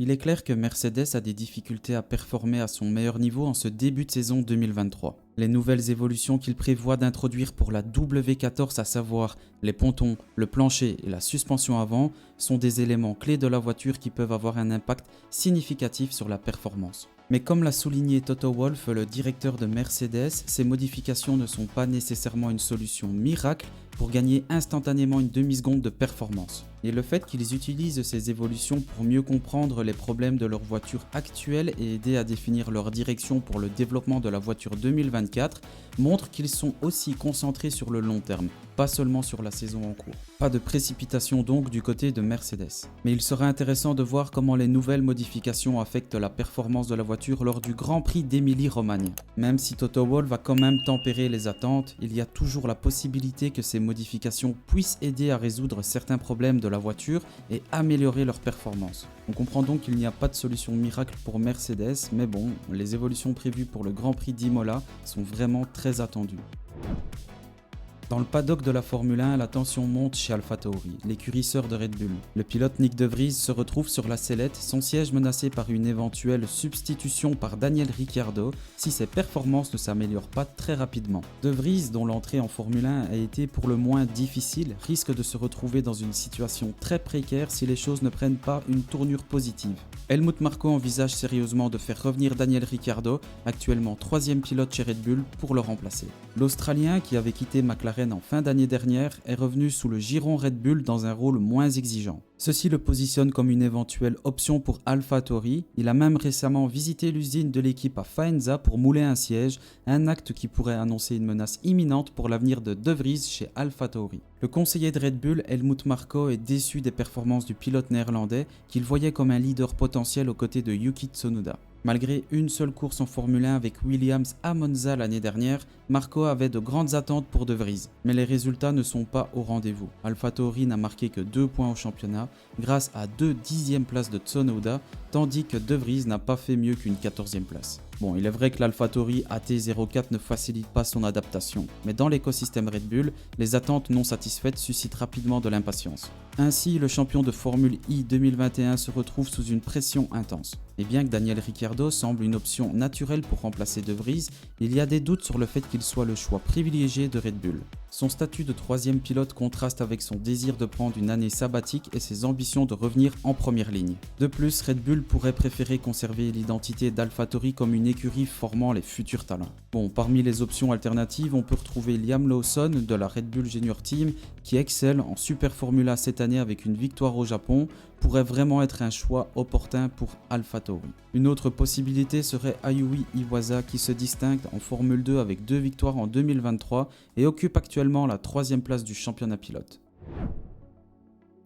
Il est clair que Mercedes a des difficultés à performer à son meilleur niveau en ce début de saison 2023. Les nouvelles évolutions qu'il prévoit d'introduire pour la W14, à savoir les pontons, le plancher et la suspension avant, sont des éléments clés de la voiture qui peuvent avoir un impact significatif sur la performance. Mais comme l'a souligné Toto Wolff, le directeur de Mercedes, ces modifications ne sont pas nécessairement une solution miracle pour gagner instantanément une demi-seconde de performance. Et le fait qu'ils utilisent ces évolutions pour mieux comprendre les problèmes de leur voiture actuelle et aider à définir leur direction pour le développement de la voiture 2024 montre qu'ils sont aussi concentrés sur le long terme, pas seulement sur la saison en cours. Pas de précipitation donc du côté de Mercedes. Mais il sera intéressant de voir comment les nouvelles modifications affectent la performance de la voiture lors du Grand Prix d'Émilie-Romagne. Même si Toto Wolff va quand même tempérer les attentes, il y a toujours la possibilité que ces modifications puissent aider à résoudre certains problèmes de la voiture et améliorer leur performance. On comprend donc qu'il n'y a pas de solution miracle pour Mercedes, mais bon, les évolutions prévues pour le Grand Prix d'Imola sont vraiment très attendues. Dans le paddock de la Formule 1, la tension monte chez AlphaTauri, l'écurie sœur de Red Bull. Le pilote Nyck de Vries se retrouve sur la sellette, son siège menacé par une éventuelle substitution par Daniel Ricciardo si ses performances ne s'améliorent pas très rapidement. De Vries, dont l'entrée en Formule 1 a été pour le moins difficile, risque de se retrouver dans une situation très précaire si les choses ne prennent pas une tournure positive. Helmut Marko envisage sérieusement de faire revenir Daniel Ricciardo, actuellement 3e pilote chez Red Bull, pour le remplacer. L'Australien, qui avait quitté McLaren en fin d'année dernière, est revenu sous le giron Red Bull dans un rôle moins exigeant. Ceci le positionne comme une éventuelle option pour AlphaTauri. Il a même récemment visité l'usine de l'équipe à Faenza pour mouler un siège, un acte qui pourrait annoncer une menace imminente pour l'avenir de De Vries chez AlphaTauri. Le conseiller de Red Bull, Helmut Marko, est déçu des performances du pilote néerlandais qu'il voyait comme un leader potentiel aux côtés de Yuki Tsunoda. Malgré une seule course en Formule 1 avec Williams à Monza l'année dernière, Marko avait de grandes attentes pour De Vries. Mais les résultats ne sont pas au rendez-vous. AlphaTauri n'a marqué que 2 points au championnat, grâce à 2 dixièmes places de Tsunoda, tandis que De Vries n'a pas fait mieux qu'une 14e place. Bon, il est vrai que l'AlphaTauri AT04 ne facilite pas son adaptation, mais dans l'écosystème Red Bull, les attentes non satisfaites suscitent rapidement de l'impatience. Ainsi, le champion de Formule I 2021 se retrouve sous une pression intense. Et bien que Daniel Ricciardo semble une option naturelle pour remplacer De Vries, il y a des doutes sur le fait qu'il soit le choix privilégié de Red Bull. Son statut de 3e pilote contraste avec son désir de prendre une année sabbatique et ses ambitions de revenir en première ligne. De plus, Red Bull pourrait préférer conserver l'identité d'AlphaTauri comme une écurie formant les futurs talents. Bon, parmi les options alternatives, on peut retrouver Liam Lawson de la Red Bull Junior Team qui excelle en Super Formula cette année avec une victoire au Japon, pourrait vraiment être un choix opportun pour AlphaTauri. Une autre possibilité serait Ayui Iwasa qui se distingue en Formule 2 avec 2 victoires en 2023 et occupe actuellement la 3e place du championnat pilote.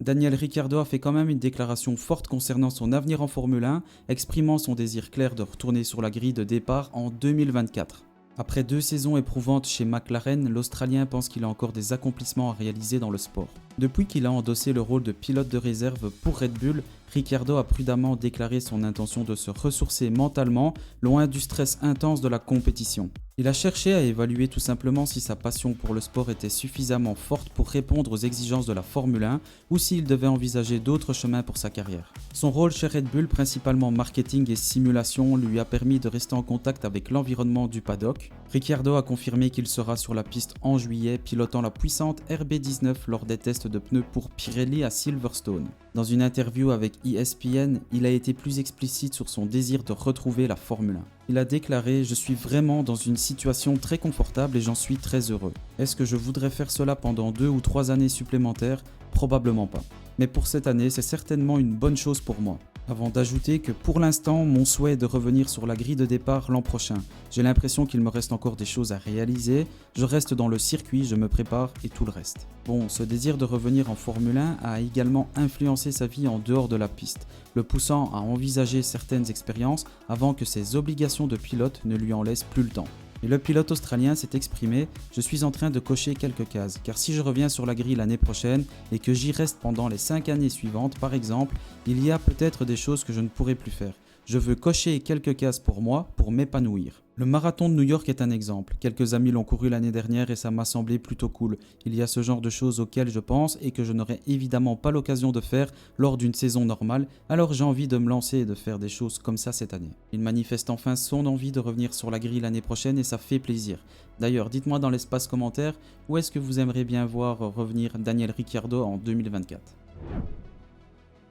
Daniel Ricciardo a fait quand même une déclaration forte concernant son avenir en Formule 1, exprimant son désir clair de retourner sur la grille de départ en 2024. Après 2 saisons éprouvantes chez McLaren, l'Australien pense qu'il a encore des accomplissements à réaliser dans le sport. Depuis qu'il a endossé le rôle de pilote de réserve pour Red Bull, Ricciardo a prudemment déclaré son intention de se ressourcer mentalement, loin du stress intense de la compétition. Il a cherché à évaluer tout simplement si sa passion pour le sport était suffisamment forte pour répondre aux exigences de la Formule 1 ou s'il devait envisager d'autres chemins pour sa carrière. Son rôle chez Red Bull, principalement marketing et simulation, lui a permis de rester en contact avec l'environnement du paddock. Ricciardo a confirmé qu'il sera sur la piste en juillet, pilotant la puissante RB19 lors des tests de pneus pour Pirelli à Silverstone. Dans une interview avec ESPN, il a été plus explicite sur son désir de retrouver la Formule 1. Il a déclaré « Je suis vraiment dans une situation très confortable et j'en suis très heureux. Est-ce que je voudrais faire cela pendant 2 ou 3 années supplémentaires ? Probablement pas. Mais pour cette année, c'est certainement une bonne chose pour moi. » Avant d'ajouter que pour l'instant, mon souhait est de revenir sur la grille de départ l'an prochain. J'ai l'impression qu'il me reste encore des choses à réaliser. Je reste dans le circuit, je me prépare et tout le reste. Bon, ce désir de revenir en Formule 1 a également influencé sa vie en dehors de la piste, le poussant à envisager certaines expériences avant que ses obligations de pilote ne lui en laissent plus le temps. Et le pilote australien s'est exprimé « Je suis en train de cocher quelques cases, car si je reviens sur la grille l'année prochaine et que j'y reste pendant les 5 années suivantes par exemple, il y a peut-être des choses que je ne pourrai plus faire. Je veux cocher quelques cases pour moi, pour m'épanouir. Le marathon de New York est un exemple. Quelques amis l'ont couru l'année dernière et ça m'a semblé plutôt cool. Il y a ce genre de choses auxquelles je pense et que je n'aurai évidemment pas l'occasion de faire lors d'une saison normale, alors j'ai envie de me lancer et de faire des choses comme ça cette année. Il manifeste enfin son envie de revenir sur la grille l'année prochaine et ça fait plaisir. D'ailleurs, dites-moi dans l'espace commentaire où est-ce que vous aimeriez bien voir revenir Daniel Ricciardo en 2024.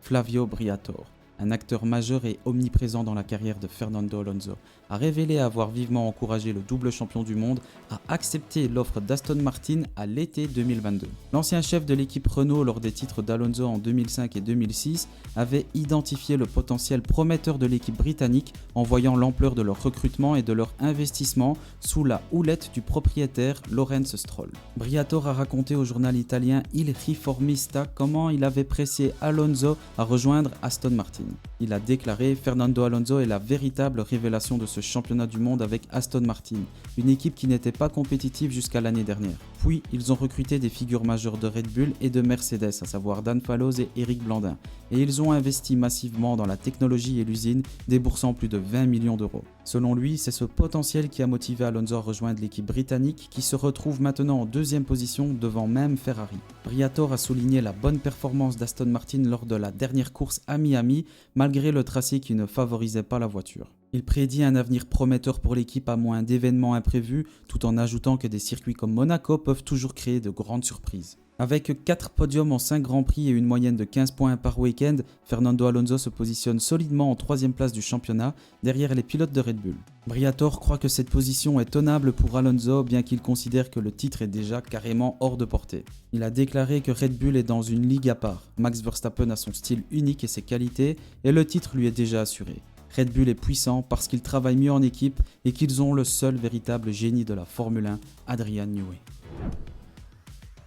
Flavio Briatore, un acteur majeur et omniprésent dans la carrière de Fernando Alonso, a révélé avoir vivement encouragé le double champion du monde à accepter l'offre d'Aston Martin à l'été 2022. L'ancien chef de l'équipe Renault lors des titres d'Alonso en 2005 et 2006 avait identifié le potentiel prometteur de l'équipe britannique en voyant l'ampleur de leur recrutement et de leur investissement sous la houlette du propriétaire Lawrence Stroll. Briatore a raconté au journal italien Il Riformista comment il avait pressé Alonso à rejoindre Aston Martin. Il a déclaré « Fernando Alonso est la véritable révélation de ce championnat du monde avec Aston Martin, une équipe qui n'était pas compétitive jusqu'à l'année dernière. Puis, ils ont recruté des figures majeures de Red Bull et de Mercedes, à savoir Dan Fallows et Eric Blandin. Et ils ont investi massivement dans la technologie et l'usine, déboursant plus de 20 millions d'euros. Selon lui, c'est ce potentiel qui a motivé Alonso à rejoindre l'équipe britannique qui se retrouve maintenant en deuxième position devant même Ferrari. Briatore a souligné la bonne performance d'Aston Martin lors de la dernière course à Miami, malgré le tracé qui ne favorisait pas la voiture. Il prédit un avenir prometteur pour l'équipe à moins d'événements imprévus, tout en ajoutant que des circuits comme Monaco peuvent toujours créer de grandes surprises. Avec 4 podiums en 5 Grands Prix et une moyenne de 15 points par week-end, Fernando Alonso se positionne solidement en 3e place du championnat, derrière les pilotes de Red Bull. Briatore croit que cette position est tenable pour Alonso, bien qu'il considère que le titre est déjà carrément hors de portée. Il a déclaré que Red Bull est dans une ligue à part. Max Verstappen a son style unique et ses qualités, et le titre lui est déjà assuré. Red Bull est puissant parce qu'ils travaillent mieux en équipe et qu'ils ont le seul véritable génie de la Formule 1, Adrian Newey.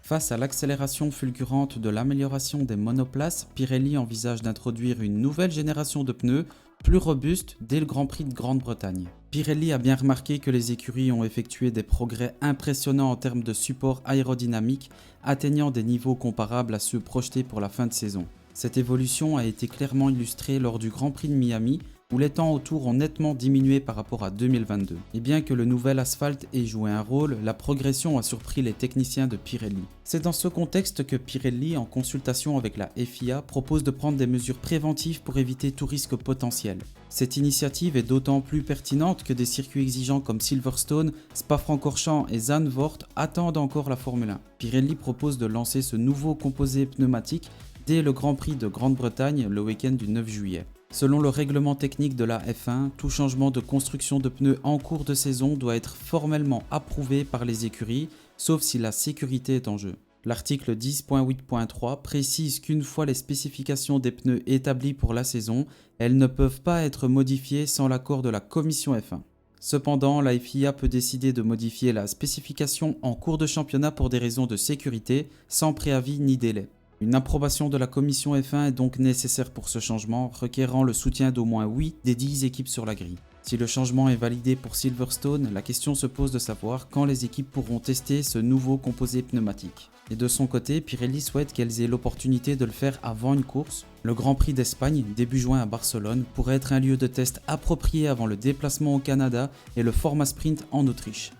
Face à l'accélération fulgurante de l'amélioration des monoplaces, Pirelli envisage d'introduire une nouvelle génération de pneus plus robustes dès le Grand Prix de Grande-Bretagne. Pirelli a bien remarqué que les écuries ont effectué des progrès impressionnants en termes de support aérodynamique, atteignant des niveaux comparables à ceux projetés pour la fin de saison. Cette évolution a été clairement illustrée lors du Grand Prix de Miami, où les temps autour ont nettement diminué par rapport à 2022. Et bien que le nouvel asphalte ait joué un rôle, la progression a surpris les techniciens de Pirelli. C'est dans ce contexte que Pirelli, en consultation avec la FIA, propose de prendre des mesures préventives pour éviter tout risque potentiel. Cette initiative est d'autant plus pertinente que des circuits exigeants comme Silverstone, Spa-Francorchamps et Zandvoort attendent encore la Formule 1. Pirelli propose de lancer ce nouveau composé pneumatique dès le Grand Prix de Grande-Bretagne le week-end du 9 juillet. Selon le règlement technique de la F1, tout changement de construction de pneus en cours de saison doit être formellement approuvé par les écuries, sauf si la sécurité est en jeu. L'article 10.8.3 précise qu'une fois les spécifications des pneus établies pour la saison, elles ne peuvent pas être modifiées sans l'accord de la commission F1. Cependant, la FIA peut décider de modifier la spécification en cours de championnat pour des raisons de sécurité, sans préavis ni délai. Une approbation de la commission F1 est donc nécessaire pour ce changement, requérant le soutien d'au moins 8 des 10 équipes sur la grille. Si le changement est validé pour Silverstone, la question se pose de savoir quand les équipes pourront tester ce nouveau composé pneumatique. Et de son côté, Pirelli souhaite qu'elles aient l'opportunité de le faire avant une course. Le Grand Prix d'Espagne, début juin à Barcelone, pourrait être un lieu de test approprié avant le déplacement au Canada et le format sprint en Autriche.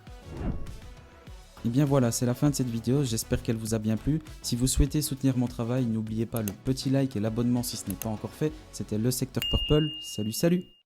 Et bien voilà, c'est la fin de cette vidéo, j'espère qu'elle vous a bien plu. Si vous souhaitez soutenir mon travail, n'oubliez pas le petit like et l'abonnement si ce n'est pas encore fait. C'était le Secteur Purple, salut salut!